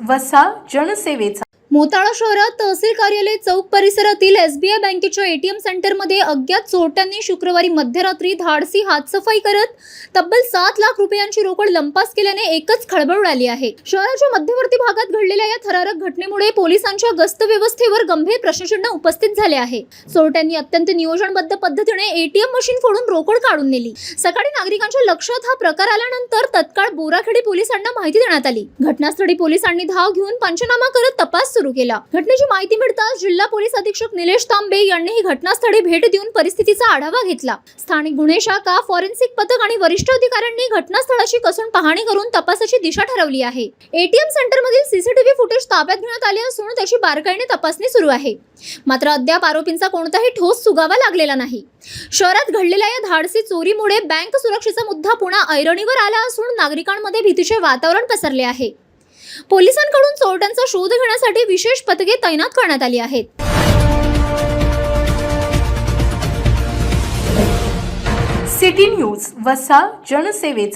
वसा जनसेवेचा। मोताळा शहरात तहसील कार्यालय चौक परिसरातील एसबीआय बँकेच्या एटीएम सेंटरमध्ये अज्ञात चोरट्यांनी शुक्रवारी मध्यरात्री धाडसी हातसफाई करत तब्बल 7 लाख रुपयांची रोकड लंपास केल्याने एकच खळबळ उडाली आहे। शहराच्या मध्यवर्ती भागात घडलेल्या या थरारक घटनेमुळे पोलिसांच्या गस्त व्यवस्थेवर गंभीर प्रश्नचिन्ह उपस्थित झाले आहे। चोरट्यांनी अत्यंत नियोजनबद्ध पद्धतीने एटीएम मशीन फोडून रोकड काढून नेली। सकाळी नागरिकांच्या लक्षात हा प्रकार आल्यानंतर तत्काळ बोराखेडी पोलिसांना माहिती देण्यात आली। घटनास्थळी पोलिसांनी धाव घेऊन पंचनामा करत तपास सुरू केला। घटनेची माहिती मिळताच जिल्हा पोलीस अधीक्षक निलेश तांबे यांनी घटनास्थळी भेट देऊन परिस्थितीचा आढावा घेतला। स्थानिक गुन्हे शाखा, फॉरेन्सिक पथक आणि वरिष्ठ अधिकाऱ्यांनी घटनास्थळाची कसून पाहणी करून तपासाची दिशा ठरवली आहे। एटीएम सेंटरमधील सीसीटीव्ही फुटेज ताब्यात घेण्यात आले असून त्याची बारकाईने तपासणी सुरू आहे। मात्र अद्याप आरोपींचा कोणताही ठोस सुगावा लागलेला नाही। शहरात घडलेल्या या धाडसी चोरीमुळे बँक सुरक्षेचा मुद्दा पुन्हा ऐरणीवर आला असून नागरिकांमध्ये भीतीचे वातावरण पसरले आहे। पोलिसांकडून चोरट्यांचा शोध घेण्यासाठी विशेष पथके तैनात करण्यात आली आहेत। सिटी न्यूज वसा जनसेवेचा।